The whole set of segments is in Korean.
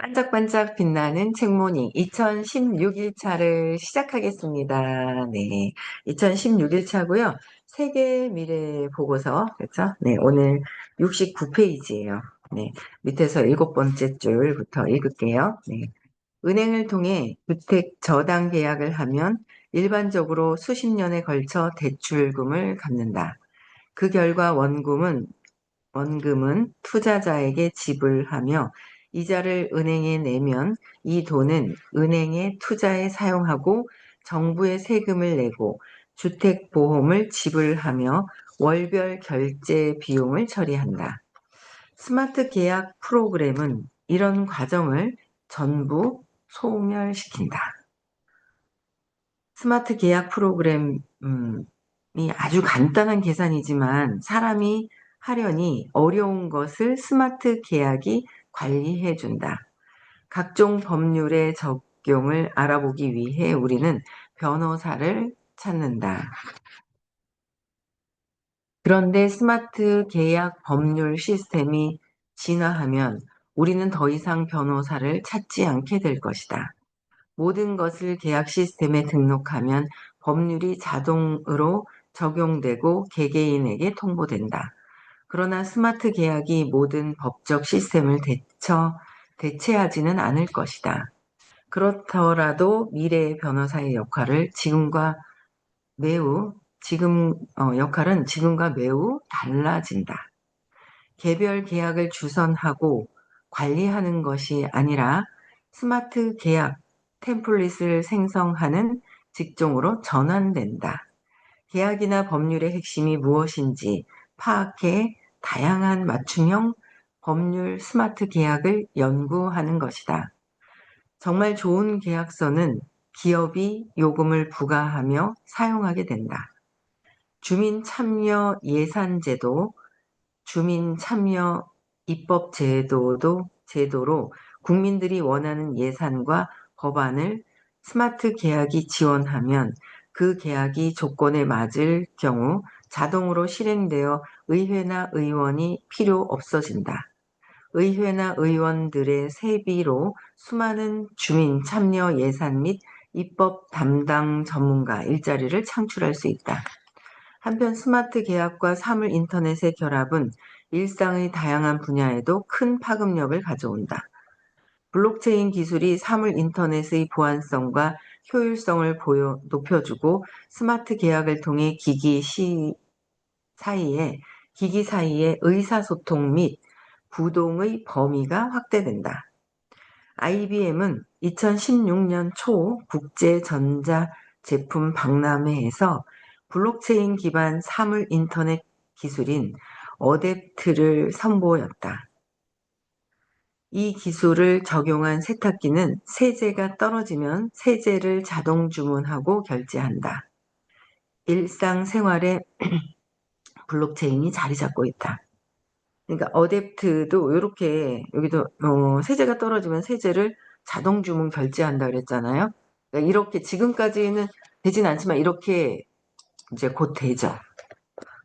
반짝반짝 빛나는 책모닝 2016일차를 시작하겠습니다. 네. 2016일차고요. 세계 미래 보고서, 그렇죠? 네. 오늘 69페이지예요. 네. 밑에서 7번째 줄부터 읽을게요. 네. 은행을 통해 주택 저당 계약을 하면 일반적으로 수십 년에 걸쳐 대출금을 갚는다. 그 결과 원금은 투자자에게 지불하며 이자를 은행에 내면 이 돈은 은행의 투자에 사용하고 정부에 세금을 내고 주택보험을 지불하며 월별 결제 비용을 처리한다. 스마트 계약 프로그램은 이런 과정을 전부 소멸시킨다. 스마트 계약 프로그램이 아주 간단한 계산이지만 사람이 하려니 어려운 것을 스마트 계약이 관리해 준다. 각종 법률의 적용을 알아보기 위해 우리는 변호사를 찾는다. 그런데 스마트 계약 법률 시스템이 진화하면 우리는 더 이상 변호사를 찾지 않게 될 것이다. 모든 것을 계약 시스템에 등록하면 법률이 자동으로 적용되고 개개인에게 통보된다. 그러나 스마트 계약이 모든 법적 시스템을 대체하지는 않을 것이다. 그렇더라도 미래의 변호사의 역할은 지금과 매우 달라진다. 개별 계약을 주선하고 관리하는 것이 아니라 스마트 계약 템플릿을 생성하는 직종으로 전환된다. 계약이나 법률의 핵심이 무엇인지 파악해 다양한 맞춤형 법률 스마트 계약을 연구하는 것이다. 정말 좋은 계약서는 기업이 요금을 부과하며 사용하게 된다. 주민 참여 예산제도, 주민 참여 입법 제도로 국민들이 원하는 예산과 법안을 스마트 계약이 지원하면 그 계약이 조건에 맞을 경우 자동으로 실행되어 의회나 의원이 필요 없어진다. 의회나 의원들의 세비로 수많은 주민 참여 예산 및 입법 담당 전문가 일자리를 창출할 수 있다. 한편 스마트 계약과 사물 인터넷의 결합은 일상의 다양한 분야에도 큰 파급력을 가져온다. 블록체인 기술이 사물 인터넷의 보안성과 효율성을 높여주고 스마트 계약을 통해 기기 사이의 의사소통 및 부동의 범위가 확대된다. IBM은 2016년 초 국제전자제품 박람회에서 블록체인 기반 사물 인터넷 기술인 어댑트를 선보였다. 이 기술을 적용한 세탁기는 세제가 떨어지면 세제를 자동 주문하고 결제한다. 일상생활에 블록체인이 자리 잡고 있다. 그러니까 어댑트도 이렇게 여기도 세제가 떨어지면 세제를 자동 주문 결제한다 그랬잖아요. 그러니까 이렇게 지금까지는 되진 않지만 이렇게 이제 곧 되죠.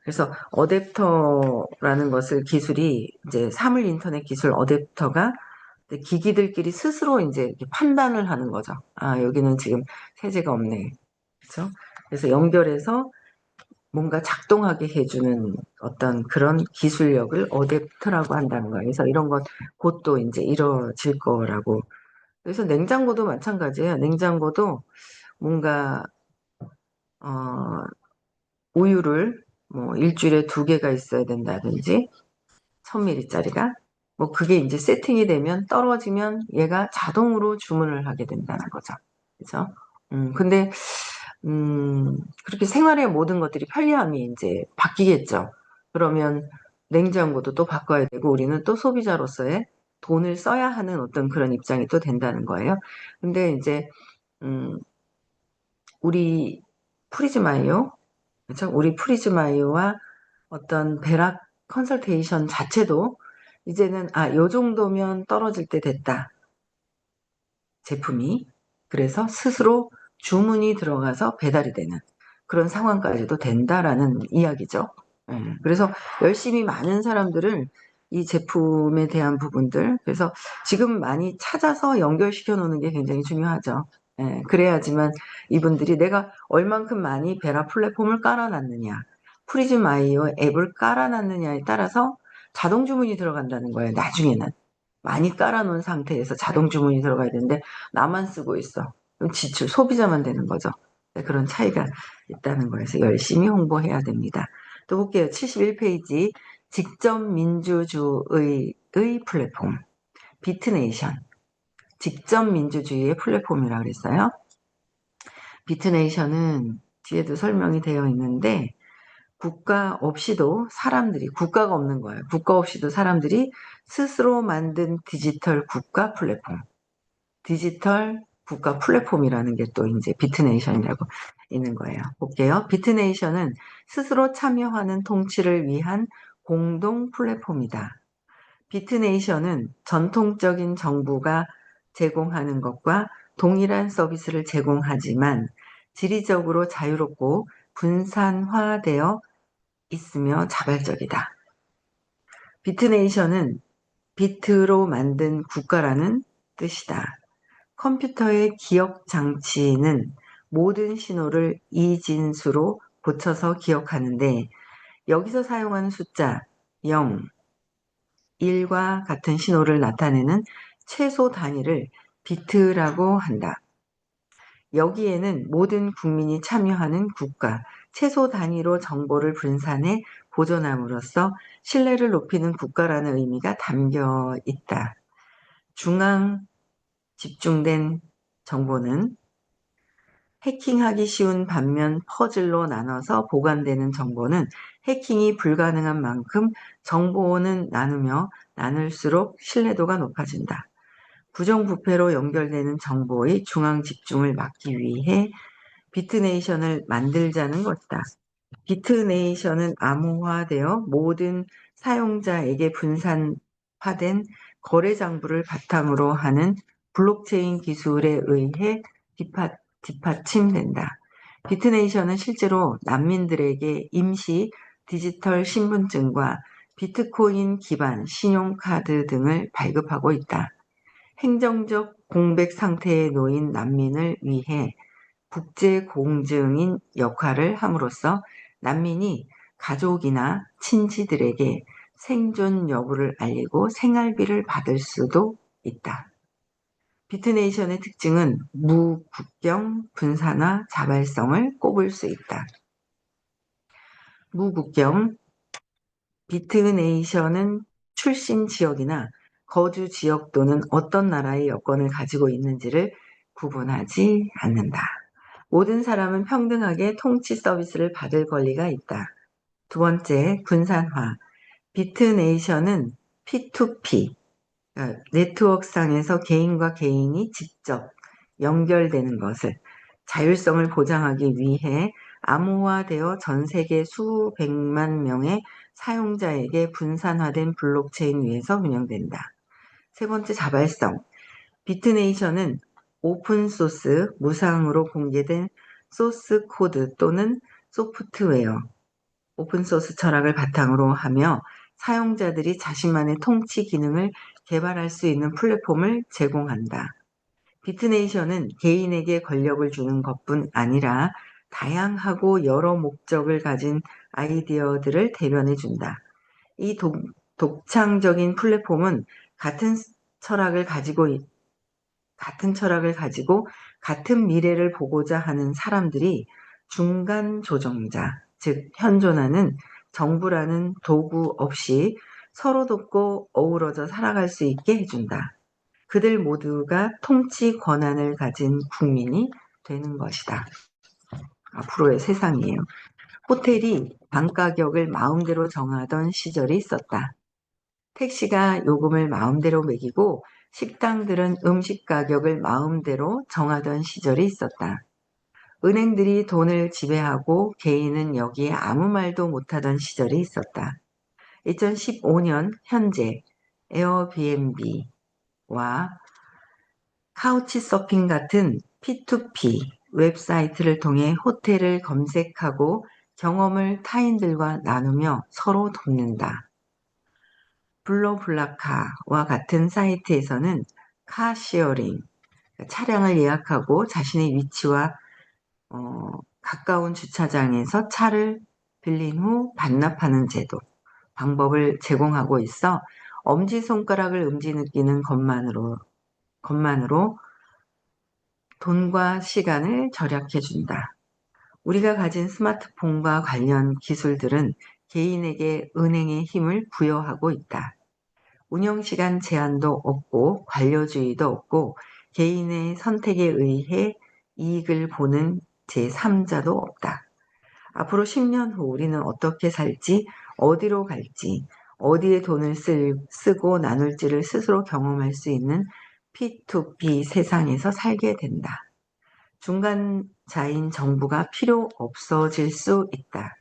그래서 어댑터라는 것을 기술이 이제 사물 인터넷 기술 어댑터가 기기들끼리 스스로 이제 이렇게 판단을 하는 거죠. 아, 여기는 지금 세제가 없네. 그렇죠? 그래서 연결해서 뭔가 작동하게 해주는 어떤 그런 기술력을 어댑터라고 한다는 거예요. 그래서 이런 건 곧 또 이제 이루어질 거라고. 그래서 냉장고도 마찬가지예요. 냉장고도 뭔가 우유를 뭐 일주일에 2개가 있어야 된다든지 1000ml짜리가 뭐 그게 이제 세팅이 되면 떨어지면 얘가 자동으로 주문을 하게 된다는 거죠. 그죠? 근데 그렇게 생활의 모든 것들이 편리함이 이제 바뀌겠죠. 그러면 냉장고도 또 바꿔야 되고 우리는 또 소비자로서의 돈을 써야 하는 어떤 그런 입장이 또 된다는 거예요. 근데 이제 우리 프리즈마이오, 그렇죠? 우리 프리즈마이오와 어떤 베락 컨설테이션 자체도 이제는 요 정도면 떨어질 때 됐다. 제품이. 그래서 스스로 주문이 들어가서 배달이 되는 그런 상황까지도 된다라는 이야기죠. 그래서 열심히 많은 사람들을 이 제품에 대한 부분들. 그래서 지금 많이 찾아서 연결시켜 놓는 게 굉장히 중요하죠. 예, 그래야지만 이분들이 내가 얼만큼 많이 베라 플랫폼을 깔아놨느냐, 프리즘아이오 앱을 깔아놨느냐에 따라서 자동 주문이 들어간다는 거예요. 나중에는 많이 깔아놓은 상태에서 자동 주문이 들어가야 되는데 나만 쓰고 있어. 그럼 지출 소비자만 되는 거죠. 네, 그런 차이가 있다는 거에서 열심히 홍보해야 됩니다. 또 볼게요. 71페이지 직접 민주주의의 플랫폼 비트네이션. 직접 민주주의의 플랫폼이라고 그랬어요. 비트네이션은 뒤에도 설명이 되어 있는데 국가 없이도 사람들이, 국가가 없는 거예요. 국가 없이도 사람들이 스스로 만든 디지털 국가 플랫폼, 디지털 국가 플랫폼이라는 게 또 이제 비트네이션이라고 있는 거예요. 볼게요. 비트네이션은 스스로 참여하는 통치를 위한 공동 플랫폼이다. 비트네이션은 전통적인 정부가 제공하는 것과 동일한 서비스를 제공하지만 지리적으로 자유롭고 분산화되어 있으며 자발적이다. 비트네이션은 비트로 만든 국가라는 뜻이다. 컴퓨터의 기억 장치는 모든 신호를 이진수로 고쳐서 기억하는데 여기서 사용하는 숫자 0, 1과 같은 신호를 나타내는 최소 단위를 비트라고 한다. 여기에는 모든 국민이 참여하는 국가, 최소 단위로 정보를 분산해 보존함으로써 신뢰를 높이는 국가라는 의미가 담겨 있다. 중앙 집중된 정보는 해킹하기 쉬운 반면 퍼즐로 나눠서 보관되는 정보는 해킹이 불가능한 만큼 정보는 나누며 나눌수록 신뢰도가 높아진다. 부정부패로 연결되는 정보의 중앙 집중을 막기 위해 비트네이션을 만들자는 것이다. 비트네이션은 암호화되어 모든 사용자에게 분산화된 거래 장부를 바탕으로 하는 블록체인 기술에 의해 뒷받침된다. 비트네이션은 실제로 난민들에게 임시 디지털 신분증과 비트코인 기반 신용카드 등을 발급하고 있다. 행정적 공백 상태에 놓인 난민을 위해 국제 공증인 역할을 함으로써 난민이 가족이나 친지들에게 생존 여부를 알리고 생활비를 받을 수도 있다. 비트네이션의 특징은 무국경, 분산화, 자발성을 꼽을 수 있다. 무국경, 비트네이션은 출신 지역이나 거주 지역 또는 어떤 나라의 여권을 가지고 있는지를 구분하지 않는다. 모든 사람은 평등하게 통치 서비스를 받을 권리가 있다. 두 번째, 분산화. 비트네이션은 P2P, 네트워크상에서 개인과 개인이 직접 연결되는 것을 자율성을 보장하기 위해 암호화되어 전 세계 수백만 명의 사용자에게 분산화된 블록체인 위에서 운영된다. 세 번째, 자발성. 비트네이션은 오픈소스, 무상으로 공개된 소스 코드 또는 소프트웨어, 오픈소스 철학을 바탕으로 하며 사용자들이 자신만의 통치 기능을 개발할 수 있는 플랫폼을 제공한다. 비트네이션은 개인에게 권력을 주는 것뿐 아니라 다양하고 여러 목적을 가진 아이디어들을 대변해준다. 이 독창적인 플랫폼은 철학을 가지고 같은 철학을 가지고 같은 미래를 보고자 하는 사람들이 중간 조정자, 즉 현존하는 정부라는 도구 없이 서로 돕고 어우러져 살아갈 수 있게 해준다. 그들 모두가 통치 권한을 가진 국민이 되는 것이다. 앞으로의 세상이에요. 호텔이 방 가격을 마음대로 정하던 시절이 있었다. 택시가 요금을 마음대로 매기고 식당들은 음식 가격을 마음대로 정하던 시절이 있었다. 은행들이 돈을 지배하고 개인은 여기에 아무 말도 못하던 시절이 있었다. 2015년 현재 에어비앤비와 카우치서핑 같은 P2P 웹사이트를 통해 호텔을 검색하고 경험을 타인들과 나누며 서로 돕는다. 블로블라카와 같은 사이트에서는 카시어링, 차량을 예약하고 자신의 위치와 가까운 주차장에서 차를 빌린 후 반납하는 제도, 방법을 제공하고 있어 엄지손가락을 음지 느끼는 것만으로 돈과 시간을 절약해준다. 우리가 가진 스마트폰과 관련 기술들은 개인에게 은행의 힘을 부여하고 있다. 운영시간 제한도 없고 관료주의도 없고 개인의 선택에 의해 이익을 보는 제3자도 없다. 앞으로 10년 후 우리는 어떻게 살지, 어디로 갈지, 어디에 돈을 쓰고 나눌지를 스스로 경험할 수 있는 P2P 세상에서 살게 된다. 중간자인 정부가 필요 없어질 수 있다.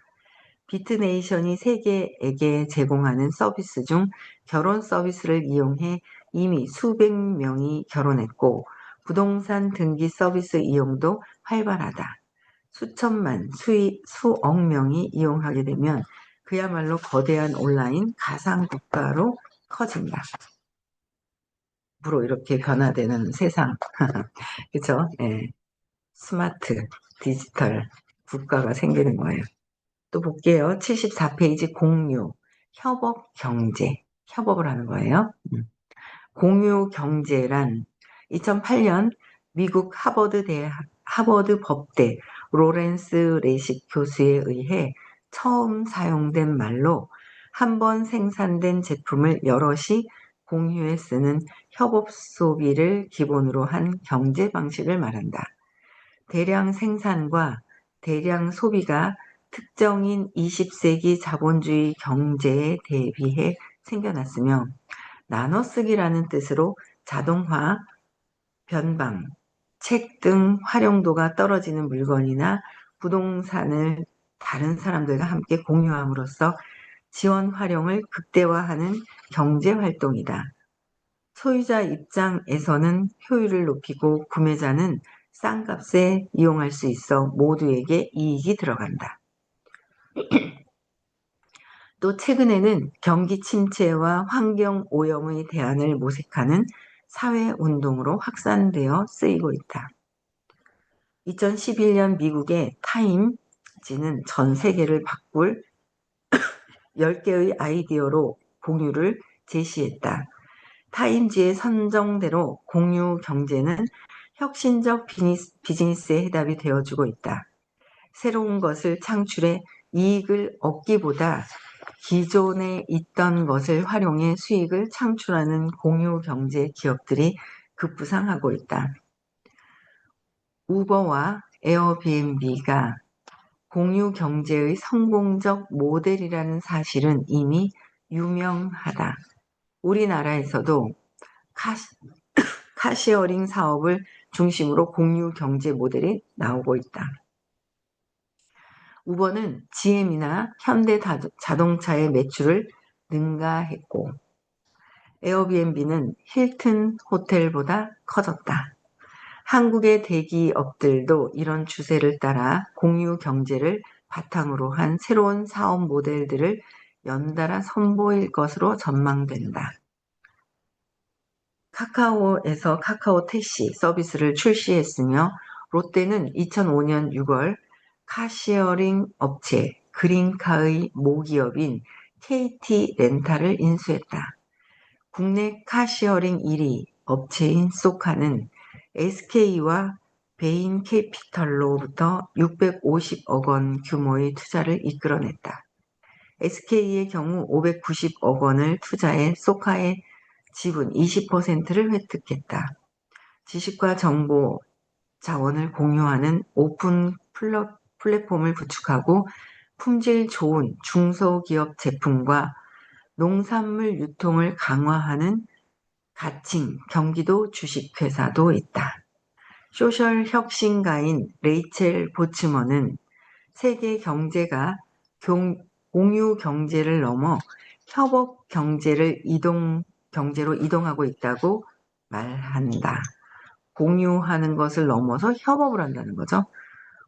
비트네이션이 세계에게 제공하는 서비스 중 결혼 서비스를 이용해 이미 수백 명이 결혼했고 부동산 등기 서비스 이용도 활발하다. 수천만, 수억 명이 이용하게 되면 그야말로 거대한 온라인 가상국가로 커진다. 앞으로 이렇게 변화되는 세상. 그쵸? 예. 스마트, 디지털 국가가 생기는 거예요. 또 볼게요. 74페이지 공유, 협업 경제. 협업을 하는 거예요. 공유 경제란 2008년 미국 하버드 법대 로렌스 레식 교수에 의해 처음 사용된 말로 한 번 생산된 제품을 여럿이 공유해 쓰는 협업 소비를 기본으로 한 경제 방식을 말한다. 대량 생산과 대량 소비가 특정인 20세기 자본주의 경제에 대비해 생겨났으며 나눠쓰기라는 뜻으로 자동화, 변방, 책 등 활용도가 떨어지는 물건이나 부동산을 다른 사람들과 함께 공유함으로써 지원 활용을 극대화하는 경제 활동이다. 소유자 입장에서는 효율을 높이고 구매자는 싼 값에 이용할 수 있어 모두에게 이익이 들어간다. 또 최근에는 경기 침체와 환경 오염의 대안을 모색하는 사회운동으로 확산되어 쓰이고 있다. 2011년 미국의 타임지는 전 세계를 바꿀 10개의 아이디어로 공유를 제시했다. 타임지의 선정대로 공유 경제는 혁신적 비즈니스의 해답이 되어주고 있다. 새로운 것을 창출해 이익을 얻기보다 기존에 있던 것을 활용해 수익을 창출하는 공유 경제 기업들이 급부상하고 있다. 우버와 에어비앤비가 공유 경제의 성공적 모델이라는 사실은 이미 유명하다. 우리나라에서도 카시어링 사업을 중심으로 공유 경제 모델이 나오고 있다. 우버는 GM이나 현대자동차의 매출을 능가했고 에어비앤비는 힐튼 호텔보다 커졌다. 한국의 대기업들도 이런 추세를 따라 공유 경제를 바탕으로 한 새로운 사업 모델들을 연달아 선보일 것으로 전망된다. 카카오에서 카카오 택시 서비스를 출시했으며 롯데는 2005년 6월 카시어링 업체 그린카의 모기업인 KT 렌탈을 인수했다. 국내 카시어링 1위 업체인 소카는 SK와 베인캐피털로부터 650억 원 규모의 투자를 이끌어냈다. SK의 경우 590억 원을 투자해 소카의 지분 20%를 획득했다. 지식과 정보 자원을 공유하는 오픈 플랫폼을 구축하고 품질 좋은 중소기업 제품과 농산물 유통을 강화하는 가칭 경기도 주식회사도 있다. 소셜 혁신가인 레이첼 보츠먼은 세계 경제가 공유 경제를 넘어 협업 경제로 이동하고 있다고 말한다. 공유하는 것을 넘어서 협업을 한다는 거죠.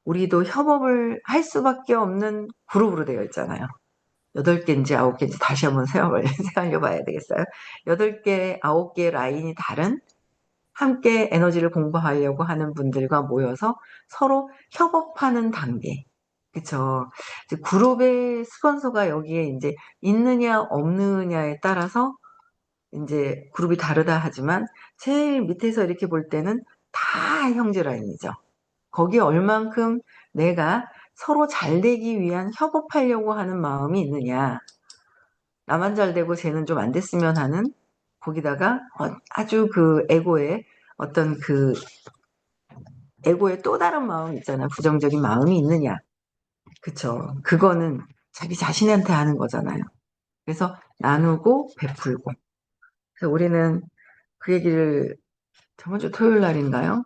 우리도 협업을 할 수밖에 없는 그룹으로 되어 있잖아요. 8개인지 9개인지 다시 한번 생각해 봐야 되겠어요. 8개, 9개 라인이 다른 함께 에너지를 공부하려고 하는 분들과 모여서 서로 협업하는 단계. 그쵸. 이제 그룹의 스폰서가 여기에 이제 있느냐 없느냐에 따라서 이제 그룹이 다르다 하지만 제일 밑에서 이렇게 볼 때는 다 형제 라인이죠. 거기에 얼만큼 내가 서로 잘 되기 위한 협업하려고 하는 마음이 있느냐. 나만 잘 되고 쟤는 좀 안 됐으면 하는 거기다가 아주 그 어떤 그 에고의 또 다른 마음 있잖아. 부정적인 마음이 있느냐. 그쵸. 그거는 자기 자신한테 하는 거잖아요. 그래서 나누고 베풀고. 그래서 우리는 그 얘기를 저번 주 토요일 날인가요?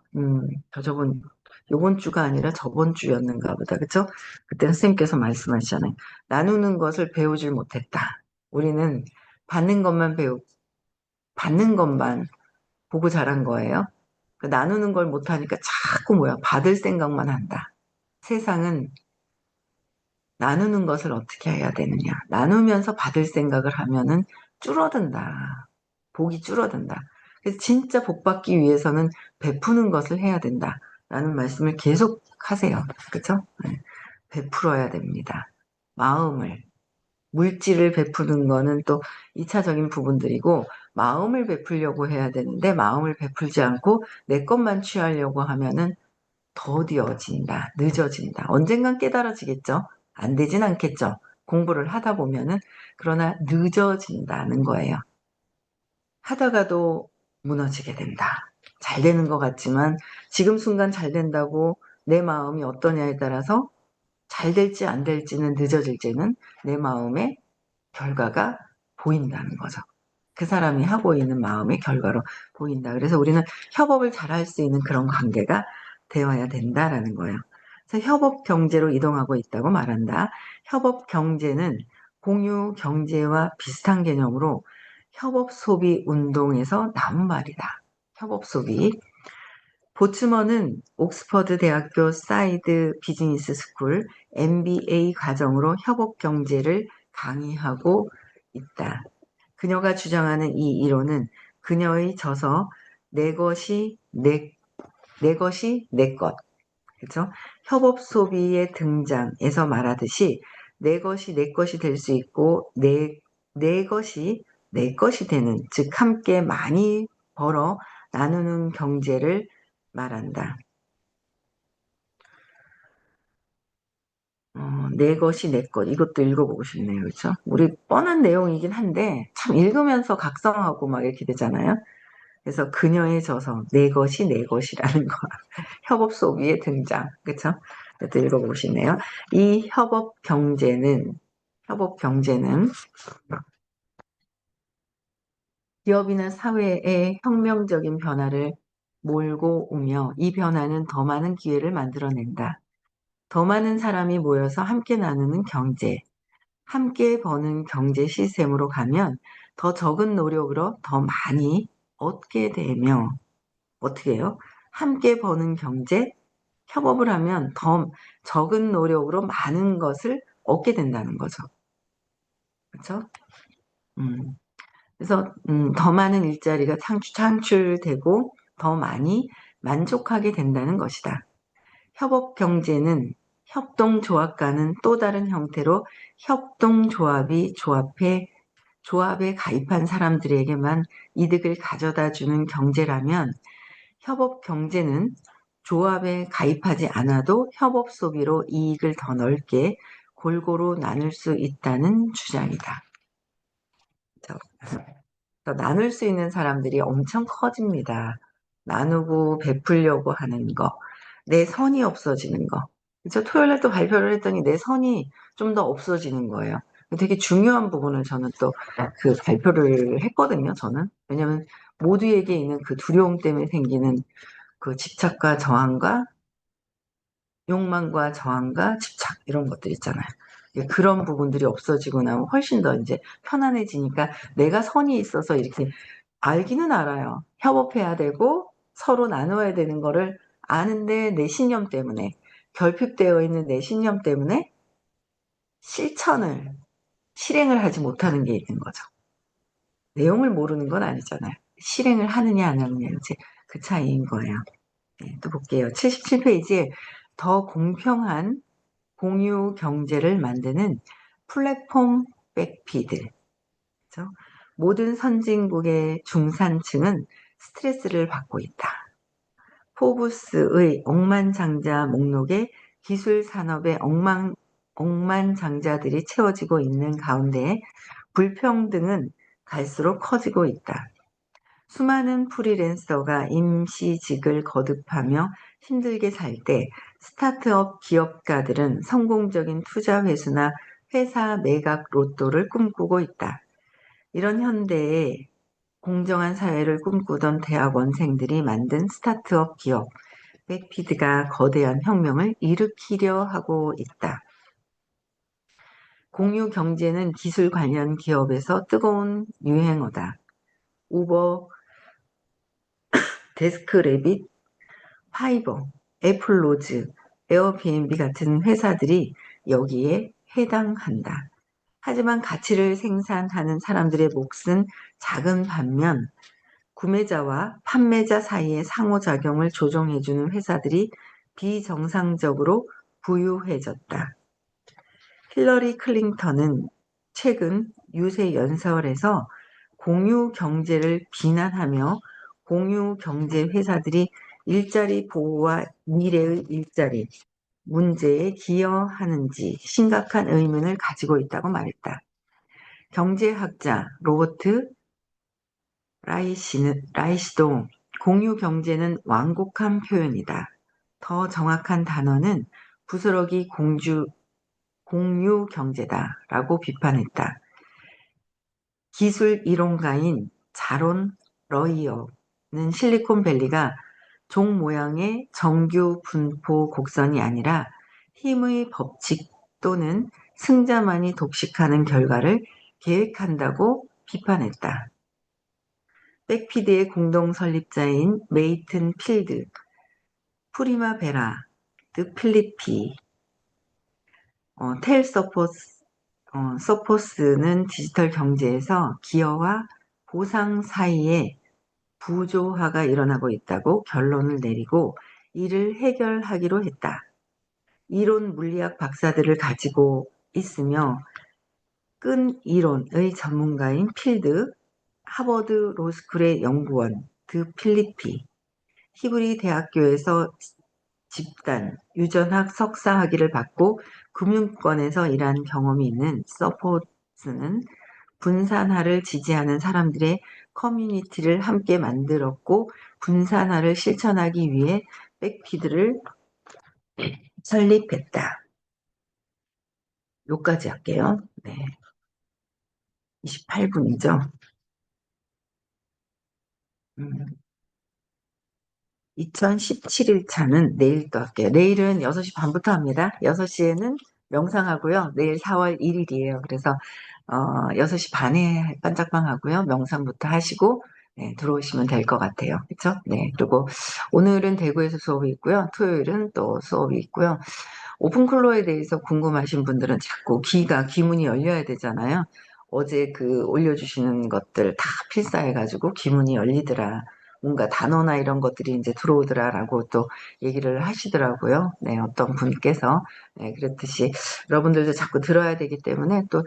요번 주가 아니라 저번 주였는가 보다. 그쵸? 그때 선생님께서 말씀하시잖아요. 나누는 것을 배우질 못했다. 우리는 받는 것만 받는 것만 보고 자란 거예요. 그 나누는 걸 못하니까 자꾸 받을 생각만 한다. 세상은 나누는 것을 어떻게 해야 되느냐. 나누면서 받을 생각을 하면은 줄어든다. 복이 줄어든다. 그래서 진짜 복 받기 위해서는 베푸는 것을 해야 된다. 라는 말씀을 계속 하세요. 그쵸? 네. 베풀어야 됩니다. 마음을. 물질을 베푸는 거는 또 2차적인 부분들이고, 마음을 베풀려고 해야 되는데, 마음을 베풀지 않고 내 것만 취하려고 하면은 더디어진다, 늦어진다. 언젠간 깨달아지겠죠? 안 되진 않겠죠? 공부를 하다 보면은. 그러나 늦어진다는 거예요. 하다가도 무너지게 된다. 잘 되는 것 같지만 지금 순간 잘 된다고 내 마음이 어떠냐에 따라서 잘 될지 안 될지는 늦어질지는 내 마음의 결과가 보인다는 거죠. 그 사람이 하고 있는 마음의 결과로 보인다. 그래서 우리는 협업을 잘 할 수 있는 그런 관계가 되어야 된다라는 거예요. 그래서 협업 경제로 이동하고 있다고 말한다. 협업 경제는 공유 경제와 비슷한 개념으로 협업 소비 운동에서 나온 말이다. 협업 소비. 보츠먼은 옥스퍼드 대학교 사이드 비즈니스 스쿨 MBA 과정으로 협업 경제를 강의하고 있다. 그녀가 주장하는 이 이론은 그녀의 저서 내 것이 내 것, 그죠? 협업 소비의 등장에서 말하듯이 내 것이 내 것이 될 수 있고 내 것이 내 것이 되는, 즉 함께 많이 벌어 나누는 경제를 말한다. 내 것이 내 것. 이것도 읽어보고 싶네요. 그렇죠? 우리 뻔한 내용이긴 한데 참 읽으면서 각성하고 막 이렇게 되잖아요. 그래서 그녀의 저서 내 것이 내 것이라는 거. 협업 소비의 등장. 그렇죠? 또 읽어보고 싶네요. 이 협업 경제는 기업이나 사회에 혁명적인 변화를 몰고 오며 이 변화는 더 많은 기회를 만들어낸다. 더 많은 사람이 모여서 함께 나누는 경제, 함께 버는 경제 시스템으로 가면 더 적은 노력으로 더 많이 얻게 되며, 어떻게 해요? 함께 버는 경제, 협업을 하면 더 적은 노력으로 많은 것을 얻게 된다는 거죠. 그렇죠? 음. 그래서 더 많은 일자리가 창출되고 더 많이 만족하게 된다는 것이다. 협업 경제는 협동조합과는 또 다른 형태로 협동조합이 조합에 가입한 사람들에게만 이득을 가져다 주는 경제라면, 협업 경제는 조합에 가입하지 않아도 협업 소비로 이익을 더 넓게 골고루 나눌 수 있다는 주장이다. 나눌 수 있는 사람들이 엄청 커집니다. 나누고 베풀려고 하는 거, 내 선이 없어지는 거. 그래서 토요일에 또 발표를 했더니 내 선이 좀 더 없어지는 거예요. 되게 중요한 부분을 저는 또 그 발표를 했거든요, 저는. 왜냐면 모두에게 있는 그 두려움 때문에 생기는 그 집착과 저항과 욕망과 저항과 집착 이런 것들 있잖아요. 그런 부분들이 없어지고 나면 훨씬 더 이제 편안해지니까 내가 선이 있어서 이렇게 알기는 알아요. 협업해야 되고 서로 나눠야 되는 거를 아는데 내 신념 때문에, 결핍되어 있는 내 신념 때문에 실천을 실행을 하지 못하는 게 있는 거죠. 내용을 모르는 건 아니잖아요. 실행을 하느냐 안 하느냐 이제 그 차이인 거예요. 네, 또 볼게요. 77페이지에 더 공평한 공유 경제를 만드는 플랫폼 백피드. 그렇죠? 모든 선진국의 중산층은 스트레스를 받고 있다. 포브스의 억만장자 목록에 기술 산업의 억만장자들이 채워지고 있는 가운데 불평등은 갈수록 커지고 있다. 수많은 프리랜서가 임시직을 거듭하며 힘들게 살 때 스타트업 기업가들은 성공적인 투자 회수나 회사 매각 로또를 꿈꾸고 있다. 이런 현대에 공정한 사회를 꿈꾸던 대학원생들이 만든 스타트업 기업 백피드가 거대한 혁명을 일으키려 하고 있다. 공유 경제는 기술 관련 기업에서 뜨거운 유행어다. 우버, 데스크래빗, 파이버, 애플로즈, 에어비앤비 같은 회사들이 여기에 해당한다. 하지만 가치를 생산하는 사람들의 몫은 작은 반면 구매자와 판매자 사이의 상호작용을 조정해주는 회사들이 비정상적으로 부유해졌다. 힐러리 클린턴은 최근 유세 연설에서 공유 경제를 비난하며 공유 경제 회사들이 일자리 보호와 미래의 일자리 문제에 기여하는지 심각한 의문을 가지고 있다고 말했다. 경제학자 로버트 라이시도 공유 경제는 완곡한 표현이다. 더 정확한 단어는 부스러기 공유 경제다라고 비판했다. 기술 이론가인 자론 러이어는 실리콘밸리가 종 모양의 정규 분포 곡선이 아니라 힘의 법칙 또는 승자만이 독식하는 결과를 계획한다고 비판했다. 백피드의 공동 설립자인 메이튼 필드, 프리마베라, 드 필리피, 텔 서포스는 디지털 경제에서 기여와 보상 사이에 부조화가 일어나고 있다고 결론을 내리고 이를 해결하기로 했다. 이론 물리학 박사들을 가지고 있으며 끈 이론의 전문가인 필드, 하버드 로스쿨의 연구원 드 필리피, 히브리 대학교에서 집단 유전학 석사 학위를 받고 금융권에서 일한 경험이 있는 서포츠는 분산화를 지지하는 사람들의 커뮤니티를 함께 만들었고 분산화를 실천하기 위해 백피드를 설립했다. 여기까지 할게요. 네. 28분이죠. 2017일차는 내일 또 할게요. 내일은 6시 반부터 합니다. 6시에는 명상하고요. 내일 4월 1일이에요. 그래서 6시 반에 반짝방 하고요. 명상부터 하시고 네, 들어오시면 될 것 같아요. 그렇죠? 네. 그리고 오늘은 대구에서 수업이 있고요. 토요일은 또 수업이 있고요. 오픈클로에 대해서 궁금하신 분들은 자꾸 귀문이 열려야 되잖아요. 어제 그 올려주시는 것들 다 필사해가지고 귀문이 열리더라. 뭔가 단어나 이런 것들이 이제 들어오더라라고 또 얘기를 하시더라고요. 네, 어떤 분께서. 네, 그렇듯이 여러분들도 자꾸 들어야 되기 때문에 또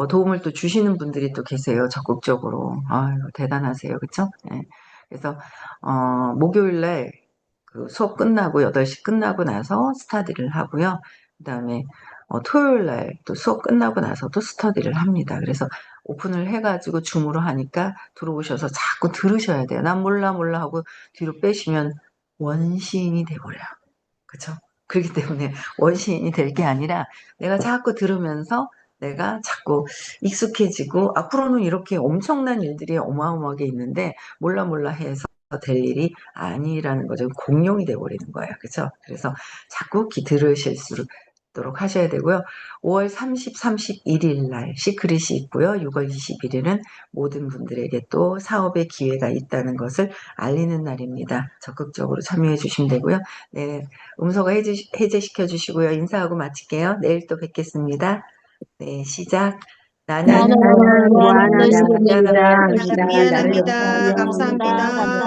도움을 또 주시는 분들이 또 계세요. 적극적으로. 아유, 대단하세요. 그쵸? 네. 그래서, 목요일 날 그 수업 끝나고 8시 끝나고 나서 스터디를 하고요. 그다음에 토요일 날 또 수업 끝나고 나서도 스터디를 합니다. 그래서 오픈을 해가지고 줌으로 하니까 들어오셔서 자꾸 들으셔야 돼요. 난 몰라 하고 뒤로 빼시면 원시인이 돼버려요. 그쵸? 그렇기 때문에 원시인이 될 게 아니라 내가 자꾸 들으면서 내가 자꾸 익숙해지고 앞으로는 이렇게 엄청난 일들이 어마어마하게 있는데 몰라 해서 될 일이 아니라는 거죠. 공룡이 돼버리는 거예요. 그렇죠? 그래서 자꾸 들으실 수 있도록 하셔야 되고요. 5월 30, 31일 날 시크릿이 있고요. 6월 21일은 모든 분들에게 또 사업의 기회가 있다는 것을 알리는 날입니다. 적극적으로 참여해 주시면 되고요. 네, 음소거 해제시켜 주시고요. 인사하고 마칠게요. 내일 또 뵙겠습니다. 네, 시작. 나는 나는 나는 무한한 무한한 뜻이 뜻이 됩니다. 됩니다. 무한한 뜻이 나를 됩니다. 역사하여 감사합니다.